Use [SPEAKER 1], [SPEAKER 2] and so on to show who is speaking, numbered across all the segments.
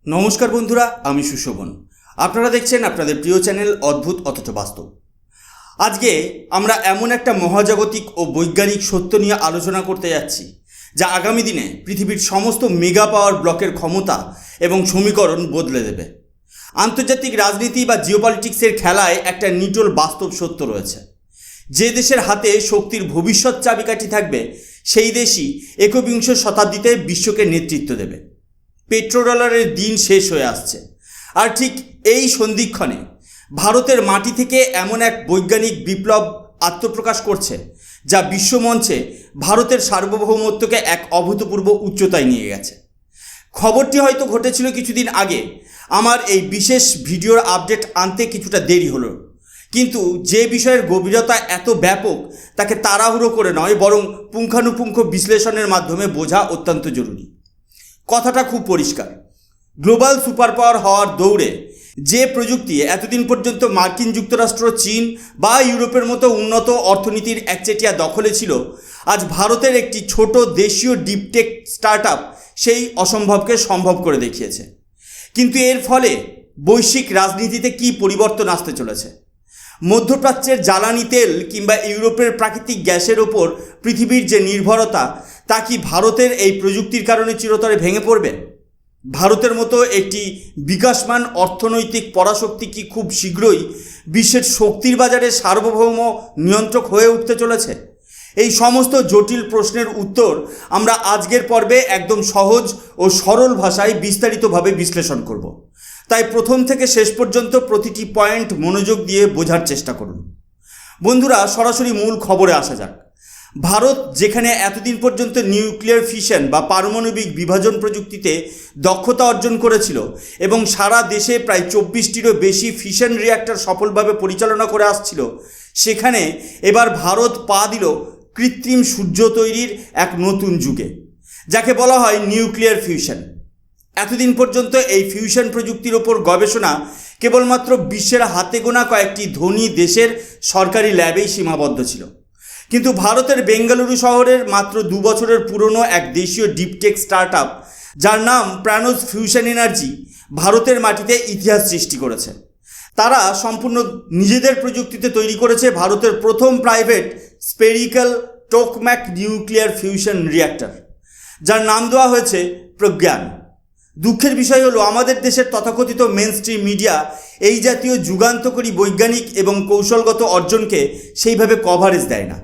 [SPEAKER 1] নমস্কার বন্ধুরা, আমি সুশোভন। আপনারা দেখছেন আপনাদের প্রিয় চ্যানেল অদ্ভুত অথচ বাস্তব। আজকে আমরা এমন একটা মহাজাগতিক ও বৈজ্ঞানিক সত্য নিয়ে আলোচনা করতে যাচ্ছি যা আগামী দিনে পৃথিবীর সমস্ত মেগা পাওয়ার ব্লকের ক্ষমতা এবং সমীকরণ বদলে দেবে। আন্তর্জাতিক রাজনীতি বা জিওপলিটিক্সের খেলায় একটা নিটোল বাস্তব সত্য রয়েছে। যে দেশের হাতে শক্তির ভবিষ্যৎ চাবিকাঠি থাকবে সেই দেশই একবিংশ শতাব্দীতে বিশ্বকে নেতৃত্ব দেবে। পেট্রোডলারের দিন শেষ হয়ে আসছে, আর ঠিক এই সন্ধিক্ষণে ভারতের মাটি থেকে এমন এক বৈজ্ঞানিক বিপ্লব আত্মপ্রকাশ করছে যা বিশ্বমঞ্চে ভারতের সার্বভৌমত্বকে এক অভূতপূর্ব উচ্চতায় নিয়ে গেছে। খবরটি হয়তো ঘটেছিল কিছুদিন আগে। আমার এই বিশেষ ভিডিওর আপডেট আনতে কিছুটা দেরি হলো, কিন্তু যে বিষয়ের গভীরতা এত ব্যাপক তাকে তাড়াহুড়ো করে নয়, বরং পুঙ্খানুপুঙ্খ বিশ্লেষণের মাধ্যমে বোঝা অত্যন্ত জরুরি। কথাটা খুব পরিষ্কার। গ্লোবাল সুপার পাওয়ার হওয়ার দৌড়ে যে প্রযুক্তি এতদিন পর্যন্ত মার্কিন যুক্তরাষ্ট্র, চীন বা ইউরোপের মতো উন্নত অর্থনীতির একচেটিয়া দখলে ছিল, আজ ভারতের একটি ছোট দেশীয় ডিপটেক স্টার্টআপ সেই অসম্ভবকে সম্ভব করে দেখিয়েছে। কিন্তু এর ফলে বৈশ্বিক রাজনীতিতে কী পরিবর্তন আসতে চলেছে? মধ্যপ্রাচ্যের জ্বালানি তেল কিংবা ইউরোপের প্রাকৃতিক গ্যাসের ওপর পৃথিবীর যে নির্ভরতা, তা কি ভারতের এই প্রযুক্তির কারণে চিরতরে ভেঙে পড়বে? ভারতের মতো একটি বিকাশমান অর্থনৈতিক পরাশক্তি কি খুব শীঘ্রই বিশ্বের শক্তির বাজারে সার্বভৌম নিয়ন্ত্রক হয়ে উঠতে চলেছে? এই সমস্ত জটিল প্রশ্নের উত্তর আমরা আজকের পর্বে একদম সহজ ও সরল ভাষায় বিস্তারিতভাবে বিশ্লেষণ করব। তাই প্রথম থেকে শেষ পর্যন্ত প্রতিটি পয়েন্ট মনোযোগ দিয়ে বোঝার চেষ্টা করুন। বন্ধুরা, সরাসরি মূল খবরে আসা যাক। ভারত যেখানে এতদিন পর্যন্ত নিউক্লিয়ার ফিশন বা পারমাণবিক বিভাজন প্রযুক্তিতে দক্ষতা অর্জন করেছিল এবং সারা দেশে প্রায় 24টিরও বেশি ফিশন রিঅ্যাক্টর সফলভাবে পরিচালনা করে আসছিল, সেখানে এবার ভারত পা দিল কৃত্রিম সূর্য তৈরির এক নতুন যুগে, যাকে বলা হয় নিউক্লিয়ার ফিউশন। এতদিন পর্যন্ত এই ফিউশন প্রযুক্তির ওপর গবেষণা কেবলমাত্র বিশ্বের হাতে গোনা কয়েকটি ধনী দেশের সরকারি ল্যাবেই সীমাবদ্ধ ছিল। কিন্তু ভারতের বেঙ্গালুরু শহরের মাত্র 2 বছরের পুরনো এক দেশীয় ডিপটেক স্টার্টআপ, যার নাম প্রানোস ফিউশন এনার্জি, ভারতের মাটিতে ইতিহাস সৃষ্টি করেছে। তারা সম্পূর্ণ নিজেদের প্রযুক্তিতে তৈরি করেছে ভারতের প্রথম private spherical tokamak nuclear fusion reactor, যার নাম দেওয়া হয়েছে প্রজ্ঞান। দুঃখের বিষয় হলো, আমাদের দেশের তথাকথিত মেনস্ট্রিম মিডিয়া এই জাতীয় যুগান্তকারী বৈজ্ঞানিক এবং কৌশলগত অর্জনকে সেইভাবে কভারেজ দেয় না।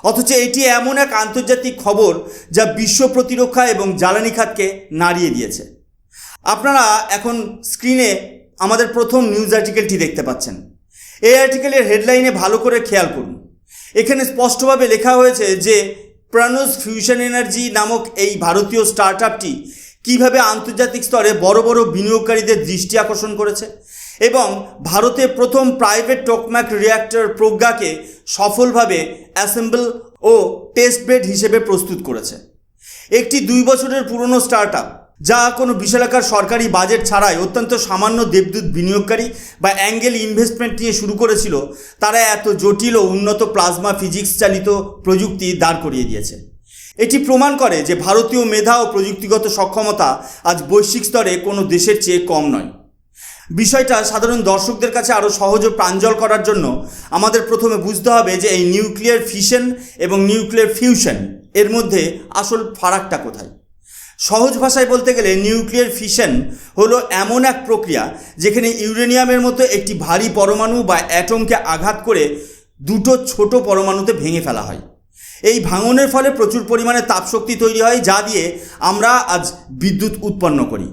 [SPEAKER 1] অথচ এটি এমন এক আন্তর্জাতিক খবর যা বিশ্ব প্রতিরক্ষা এবং জ্বালানি খাতকে নাড়িয়ে দিয়েছে। আপনারা এখন স্ক্রিনে আমাদের প্রথম নিউজ আর্টিকেলটি দেখতে পাচ্ছেন। এই আর্টিকেলের হেডলাইনে ভালো করে খেয়াল করুন। এখানে স্পষ্টভাবে লেখা হয়েছে যে প্রানোস ফিউশন এনার্জি নামক এই ভারতীয় স্টার্টআপটি কীভাবে আন্তর্জাতিক স্তরে বড় বড় বিনিয়োগকারীদের দৃষ্টি আকর্ষণ করেছে এবং ভারতে প্রথম প্রাইভেট টোকম্যাক রিঅ্যাক্টর প্রজ্ঞাকে সফলভাবে অ্যাসেম্বল ও টেস্ট বেড হিসেবে প্রস্তুত করেছে। একটি 2 বছরের পুরনো স্টার্টআপ যা কোনো বিশালাকার সরকারি বাজেট ছাড়াই অত্যন্ত সামান্য দেবদূত বিনিয়োগকারী বা অ্যাঙ্গেল ইনভেস্টমেন্ট নিয়ে শুরু করেছিল, তারা এত জটিল ও উন্নত প্লাজমা ফিজিক্স চালিত প্রযুক্তি দাঁড় করিয়ে দিয়েছে। এটি প্রমাণ করে যে ভারতীয় মেধা ও প্রযুক্তিগত সক্ষমতা আজ বৈশ্বিক স্তরে কোনো দেশের চেয়ে কম নয়। বিষয়টা সাধারণ দর্শকদের কাছে আরও সহজ ও প্রাঞ্জল করার জন্য আমাদের প্রথমে বুঝতে হবে যে এই নিউক্লিয়ার ফিশন এবং নিউক্লিয়ার ফিউশন এর মধ্যে আসল ফারাকটা কোথায়। সহজ ভাষায় বলতে গেলে নিউক্লিয়ার ফিশন হলো এমন এক প্রক্রিয়া যেখানে ইউরেনিয়ামের মতো একটি ভারী পরমাণু বা অ্যাটমকে আঘাত করে দুটো ছোট পরমাণুতে ভেঙে ফেলা হয়। এই ভাঙনের ফলে প্রচুর পরিমাণে তাপশক্তি তৈরি হয়, যা দিয়ে আমরা আজ বিদ্যুৎ উৎপন্ন করি।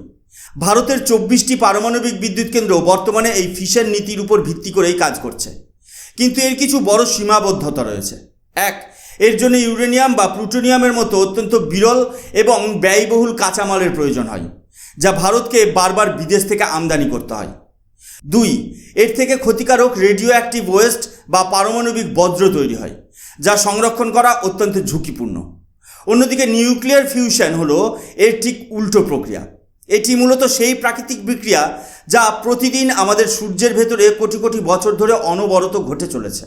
[SPEAKER 1] ভারতের 24টি পারমাণবিক বিদ্যুৎ কেন্দ্র বর্তমানে এই ফিশন নীতির উপর ভিত্তি করেই কাজ করছে। কিন্তু এর কিছু বড় সীমাবদ্ধতা রয়েছে। এক, এর জন্য ইউরেনিয়াম বা প্লুটোনিয়ামের মতো অত্যন্ত বিরল এবং ব্যয়বহুল কাঁচামালের প্রয়োজন হয়, যা ভারতকে বারবার বিদেশ থেকে আমদানি করতে হয়। 2, এর থেকে ক্ষতিকারক রেডিও অ্যাক্টিভ ওয়েস্ট বা পারমাণবিক বজ্র তৈরি হয়, যা সংরক্ষণ করা অত্যন্ত ঝুঁকিপূর্ণ। অন্যদিকে নিউক্লিয়ার ফিউশন হলো এর ঠিক উল্টো প্রক্রিয়া। এটি মূলত সেই প্রাকৃতিক বিক্রিয়া যা প্রতিদিন আমাদের সূর্যের ভেতরে কোটি কোটি বছর ধরে অনবরত ঘটে চলেছে,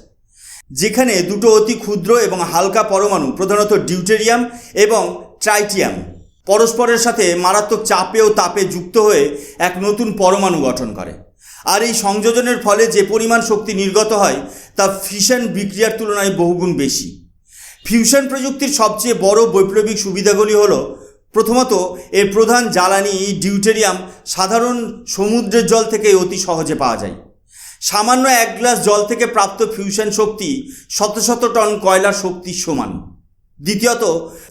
[SPEAKER 1] যেখানে দুটো অতি ক্ষুদ্র এবং হালকা পরমাণু, প্রধানত ডিউটেরিয়াম এবং ট্রাইটিয়াম, পরস্পরের সাথে মারাত্মক চাপে ও তাপে যুক্ত হয়ে এক নতুন পরমাণু গঠন করে। আর এই সংযোজনের ফলে যে পরিমাণ শক্তি নির্গত হয় তা ফিশন বিক্রিয়ার তুলনায় বহুগুণ বেশি। ফিউশন প্রযুক্তির সবচেয়ে বড় বৈপ্লবিক সুবিধাগুলি হলো, প্রথমত এর প্রধান জ্বালানি ডিউটেরিয়াম সাধারণ সমুদ্রের জল থেকে অতি সহজে পাওয়া যায়। সামান্য 1 গ্লাস জল থেকে প্রাপ্ত ফিউশন শক্তি শত শত টন কয়লার শক্তির সমান। দ্বিতীয়ত,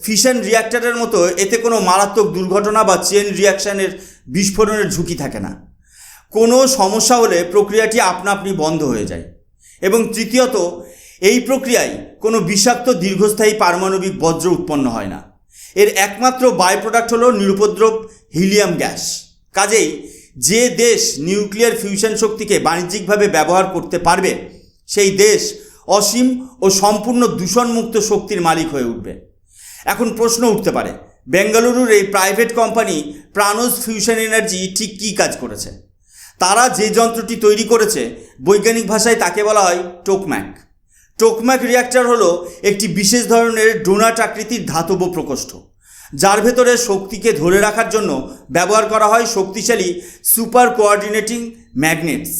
[SPEAKER 1] ফিশন রিঅ্যাক্টরের মতো এতে কোনো মারাত্মক দুর্ঘটনা বা চেন রিঅ্যাকশনের বিস্ফোরণের ঝুঁকি থাকে না। কোনো সমস্যা হলে প্রক্রিয়াটি আপনা আপনি বন্ধ হয়ে যায়। এবং তৃতীয়ত, এই প্রক্রিয়ায় কোনো বিষাক্ত দীর্ঘস্থায়ী পারমাণবিক বজ্র উৎপন্ন হয় না। এর একমাত্র বাই প্রোডাক্ট হলো নিরুপদ্রব হিলিয়াম গ্যাস। কাজেই যে দেশ নিউক্লিয়ার ফিউশন শক্তিকে বাণিজ্যিকভাবে ব্যবহার করতে পারবে সেই দেশ অসীম ও সম্পূর্ণ দূষণমুক্ত শক্তির মালিক হয়ে উঠবে। এখন প্রশ্ন উঠতে পারে, বেঙ্গালুরুর এই প্রাইভেট কোম্পানি প্রাণোস ফিউশন এনার্জি ঠিক কী কাজ করেছে? তারা যে যন্ত্রটি তৈরি করেছে বৈজ্ঞানিক ভাষায় তাকে বলা হয় টোকম্যাক। টোকম্যাক রিঅ্যাক্টর হলো একটি বিশেষ ধরনের ডোনাট আকৃতির ধাতব প্রকোষ্ঠ, যার ভেতরে শক্তিকে ধরে রাখার জন্য ব্যবহার করা হয় শক্তিশালী সুপার কোঅর্ডিনেটিং ম্যাগনেটস।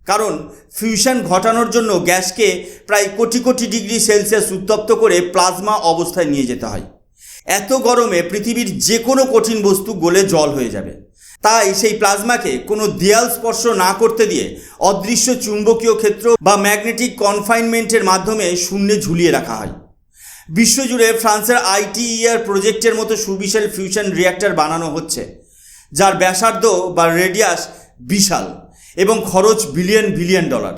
[SPEAKER 1] কারণ ফিউশন ঘটানোর জন্য গ্যাসকে প্রায় কোটি কোটি ডিগ্রি সেলসিয়াস উত্তপ্ত করে প্লাজমা অবস্থায় নিয়ে যেতে হয়। এত গরমে পৃথিবীর যে কোনো কঠিন বস্তু গলে জল হয়ে যাবে। তাই সেই প্লাজমাকে কোনো দেয়াল স্পর্শ না করতে দিয়ে অদৃশ্য চুম্বকীয় ক্ষেত্র বা ম্যাগনেটিক কনফাইনমেন্টের মাধ্যমে শূন্যে ঝুলিয়ে রাখা হয়। বিশ্বজুড়ে ফ্রান্সের ITER প্রজেক্টের মতো সুবিশাল ফিউশন রিঅ্যাক্টর বানানো হচ্ছে, যার ব্যাসার্ধ বা রেডিয়াস বিশাল এবং খরচ বিলিয়ন বিলিয়ন ডলার।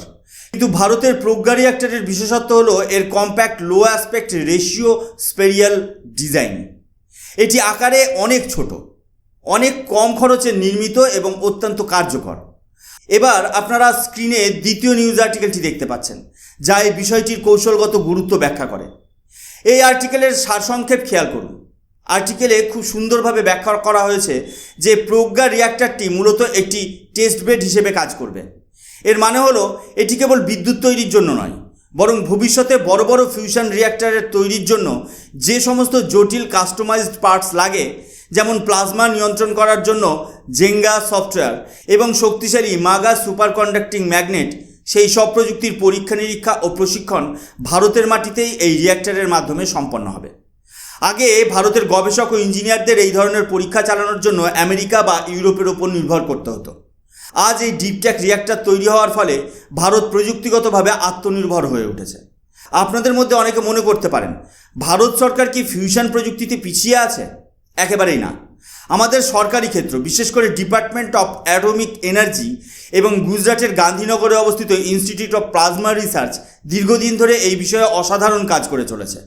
[SPEAKER 1] কিন্তু ভারতের প্রজ্ঞা রিঅ্যাক্টরের বিশেষত্ব হলো এর কম্প্যাক্ট লো অ্যাসপেক্ট রেশিও স্পেরিয়াল ডিজাইন। এটি আকারে অনেক ছোট, অনেক কম খরচে নির্মিত এবং অত্যন্ত কার্যকর। এবার আপনারা স্ক্রিনে দ্বিতীয় নিউজ আর্টিকেলটি দেখতে পাচ্ছেন, যা এই বিষয়টির কৌশলগত গুরুত্ব ব্যাখ্যা করে। এই আর্টিকেলের সারসংক্ষেপ খেয়াল করুন। আর্টিকেলে খুব সুন্দরভাবে ব্যাখ্যা করা হয়েছে যে প্রজ্ঞা রিঅ্যাক্টরটি মূলত একটি টেস্ট বেড হিসেবে কাজ করবে। এর মানে হলো এটি কেবল বিদ্যুৎ তৈরির জন্য নয়, বরং ভবিষ্যতে বড় বড় ফিউশন রিঅ্যাক্টরের তৈরির জন্য যে সমস্ত জটিল কাস্টমাইজড পার্টস লাগে, যেমন প্লাজমা নিয়ন্ত্রণ করার জন্য জেঙ্গা সফটওয়্যার এবং শক্তিশালী মাগা সুপার কন্ডাক্টিং ম্যাগনেট, সেই সব প্রযুক্তির পরীক্ষা নিরীক্ষা ও প্রশিক্ষণ ভারতের মাটিতেই এই রিঅ্যাক্টরের মাধ্যমে সম্পন্ন হবে। আগে ভারতের গবেষক ও ইঞ্জিনিয়ারদের এই ধরনের পরীক্ষা চালানোর জন্য আমেরিকা বা ইউরোপের ওপর নির্ভর করতে হতো। আজ এই ডিপট্যাক রিঅ্যাক্টর তৈরি হওয়ার ফলে ভারত প্রযুক্তিগতভাবে আত্মনির্ভর হয়ে উঠেছে। আপনাদের মধ্যে অনেকে মনে করতে পারেন, ভারত সরকার কি ফিউশন প্রযুক্তিতে পিছিয়ে আছে? একেবারেই না। আমাদের সরকারি ক্ষেত্র, বিশেষ করে ডিপার্টমেন্ট অফ অ্যাটমিক এনার্জি এবং গুজরাটের গান্ধীনগরে অবস্থিত ইনস্টিটিউট অফ প্লাজমা রিসার্চ দীর্ঘদিন ধরে এই বিষয়ে অসাধারণ কাজ করে চলেছে।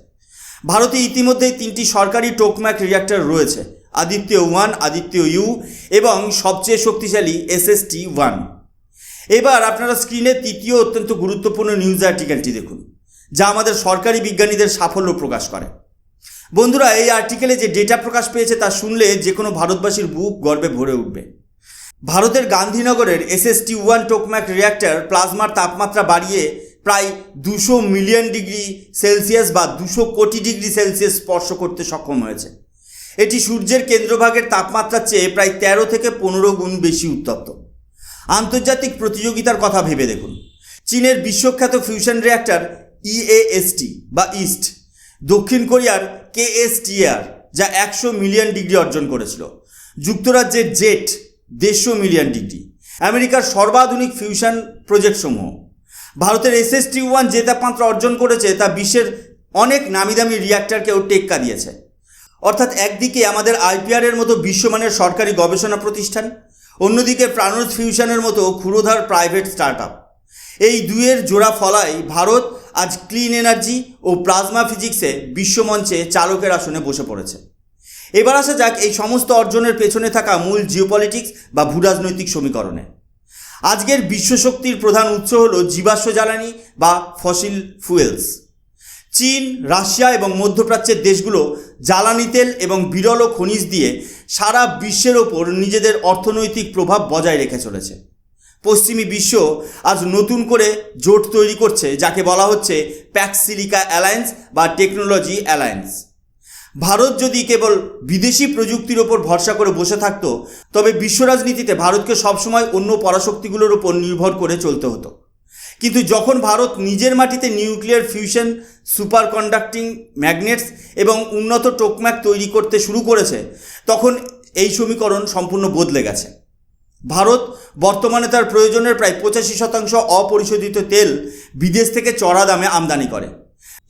[SPEAKER 1] ভারতে ইতিমধ্যেই 3টি সরকারি টোকম্যাক রিঅ্যাক্টর রয়েছে, আদিত্য-1, আদিত্য-U এবং সবচেয়ে শক্তিশালী SST-1। এবার আপনারা স্ক্রিনে তৃতীয় অত্যন্ত গুরুত্বপূর্ণ নিউজ আর্টিকেলটি দেখুন, যা আমাদের সরকারি বিজ্ঞানীদের সাফল্য প্রকাশ করে। বন্ধুরা, এই আর্টিকেলে যে ডেটা প্রকাশ পেয়েছে তা শুনলে যে কোনো ভারতবাসীর বুক গর্বে ভরে উঠবে। ভারতের গান্ধীনগরের SST-1 টোকম্যাক রিঅ্যাক্টর প্লাজমার তাপমাত্রা বাড়িয়ে প্রায় 200 মিলিয়ন ডিগ্রি সেলসিয়াস বা 200 কোটি ডিগ্রি সেলসিয়াস স্পর্শ করতে সক্ষম হয়েছে। এটি সূর্যের কেন্দ্রভাগের তাপমাত্রার চেয়ে প্রায় 13 থেকে 15 গুণ বেশি উত্তপ্ত। আন্তর্জাতিক প্রতিযোগিতার কথা ভেবে দেখুন। চীনের বিশ্বখ্যাত ফিউশন রিঅ্যাক্টর EAST বা ইস্ট, দক্ষিণ কোরিয়ার KSTR যা 100 মিলিয়ন ডিগ্রি অর্জন করেছিল, যুক্তরাজ্যের জেট 150 মিলিয়ন ডিগ্রি, আমেরিকার সর্বাধুনিক ফিউশন প্রজেক্টসমূহ। ভারতের SST-1 যে তাপমাত্রা অর্জন করেছে তা বিশ্বের অনেক নামিদামি রিঅ্যাক্টরকেও টেক্কা দিয়েছে। অর্থাৎ একদিকে আমাদের IPR-এর মতো বিশ্বমানের সরকারি গবেষণা প্রতিষ্ঠান, অন্যদিকে প্রাণোস ফিউশনের মতো ক্ষুরোধার প্রাইভেট স্টার্টআপ। এই দুয়ের জোড়া ফলায় ভারত আজ ক্লিন এনার্জি ও প্লাজমা ফিজিক্সে বিশ্বমঞ্চে চালকের আসনে বসে পড়েছে। এবার আসা যাক এই সমস্ত অর্জনের পেছনে থাকা মূল জিওপলিটিক্স বা ভূরাজনৈতিক সমীকরণে। আজকের বিশ্বশক্তির প্রধান উৎস হল জীবাশ্ম জ্বালানি বা ফসিল ফুয়েলস। চীন, রাশিয়া এবং মধ্যপ্রাচ্যের দেশগুলো জ্বালানি তেল এবং বিরল খনিজ দিয়ে সারা বিশ্বের ওপর নিজেদের অর্থনৈতিক প্রভাব বজায় রেখে চলেছে। পশ্চিমী বিশ্ব আজ নতুন করে জোট তৈরি করছে, যাকে বলা হচ্ছে প্যাক সিলিকা অ্যালায়েন্স বা টেকনোলজি অ্যালায়েন্স। ভারত যদি কেবল বিদেশি প্রযুক্তির ওপর ভরসা করে বসে থাকতো তবে বিশ্ব রাজনীতিতে ভারতকে সবসময় অন্য পরাশক্তিগুলোর ওপর নির্ভর করে চলতে হতো। কিন্তু যখন ভারত নিজের মাটিতে nuclear fusion, super conducting magnets এবং উন্নত টোকম্যাক তৈরি করতে শুরু করেছে, তখন এই সমীকরণ সম্পূর্ণ বদলে গেছে। ভারত বর্তমানে তার প্রয়োজনের প্রায় 85% অপরিশোধিত তেল বিদেশ থেকে চড়া দামে আমদানি করে।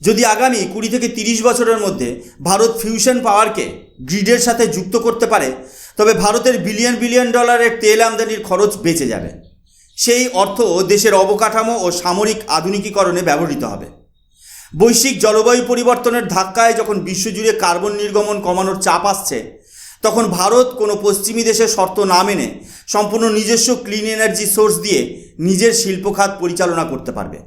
[SPEAKER 1] যদি আগামী 20 থেকে 30 বছরের মধ্যে ভারত ফিউশন পাওয়ারকে গ্রিডের সাথে যুক্ত করতে পারে, তবে ভারতের বিলিয়ন বিলিয়ন ডলারের তেল আমদানির খরচ বেঁচে যাবে। সেই অর্থ দেশের অবকাঠামো ও সামরিক আধুনিকীকরণে ব্যবহৃত হবে। বৈশ্বিক জলবায়ু পরিবর্তনের ধাক্কায় যখন বিশ্বজুড়ে কার্বন নির্গমন কমানোর চাপ আসছে, তখন ভারত কোনো পশ্চিমী দেশের শর্ত না মেনে সম্পূর্ণ নিজস্ব ক্লিন এনার্জি সোর্স দিয়ে নিজের শিল্পখাত পরিচালনা করতে পারবে।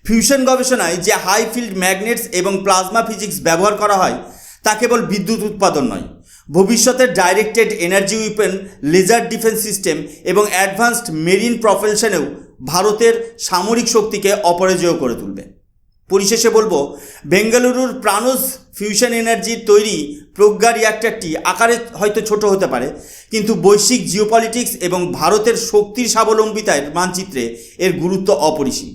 [SPEAKER 1] ফিউশন গবেষণায় যে হাই ফিল্ড ম্যাগনেটস এবং প্লাজমা ফিজিক্স ব্যবহার করা হয় তা কেবল বিদ্যুৎ উৎপাদন নয়, ভবিষ্যতের directed energy weapon, laser defence system এবং অ্যাডভান্সড মেরিন প্রপালশনেও ভারতের সামরিক শক্তিকে অপরাজেয় করে তুলবে। পরিশেষে বলবো, বেঙ্গালুরুর প্রাণস ফিউশন এনার্জির তৈরি প্রজ্ঞা রিঅ্যাক্টরটি আকারে হয়তো ছোট হতে পারে, কিন্তু বৈশ্বিক জিওপলিটিক্স এবং ভারতের শক্তির স্বাবলম্বিতার মানচিত্রে এর গুরুত্ব অপরিসীম।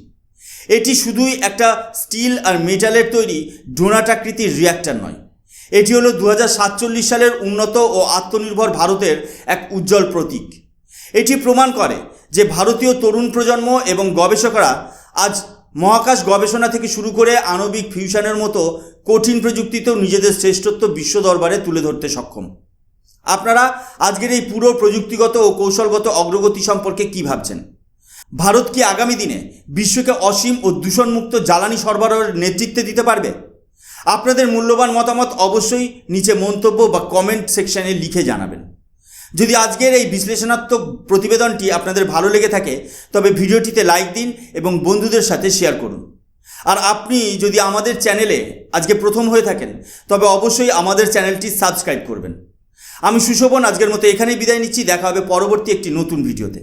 [SPEAKER 1] এটি শুধুই একটা স্টিল আর মেটালের তৈরি ডোনাটাকৃতির রিঅ্যাক্টর নয়, এটি হলো 2047 সালের উন্নত ও আত্মনির্ভর ভারতের এক উজ্জ্বল প্রতীক। এটি প্রমাণ করে যে ভারতীয় তরুণ প্রজন্ম এবং গবেষকরা আজ মহাকাশ গবেষণা থেকে শুরু করে আণবিক ফিউশনের মতো কঠিন প্রযুক্তিতেও নিজেদের শ্রেষ্ঠত্ব বিশ্ব দরবারে তুলে ধরতে সক্ষম। আপনারা আজকের এই পুরো প্রযুক্তিগত ও কৌশলগত অগ্রগতি সম্পর্কে কী ভাবছেন? ভারত কি আগামী দিনে বিশ্বকে অসীম ও দূষণমুক্ত জ্বালানি সরবরাহের নেতৃত্বে দিতে পারবে? আপনাদের মূল্যবান মতামত অবশ্যই নিচে মন্তব্য বা কমেন্ট সেকশনে লিখে জানাবেন। যদি আজকের এই বিশ্লেষণাত্মক প্রতিবেদনটি আপনাদের ভালো লেগে থাকে তবে ভিডিওটিতে লাইক দিন এবং বন্ধুদের সাথে শেয়ার করুন। আর আপনি যদি আমাদের চ্যানেলে আজকে প্রথম হয়ে থাকেন তবে অবশ্যই আমাদের চ্যানেলটি সাবস্ক্রাইব করবেন। আমি সুশোভন আজকের মতো এখানেই বিদায় নিচ্ছি। দেখা হবে পরবর্তী একটি নতুন ভিডিওতে।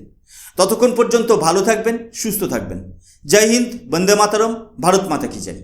[SPEAKER 1] ততক্ষণ পর্যন্ত ভালো থাকবেন, সুস্থ থাকবেন। জয় হিন্দ, বন্দে মাতরম, ভারত মাতা কি জয়।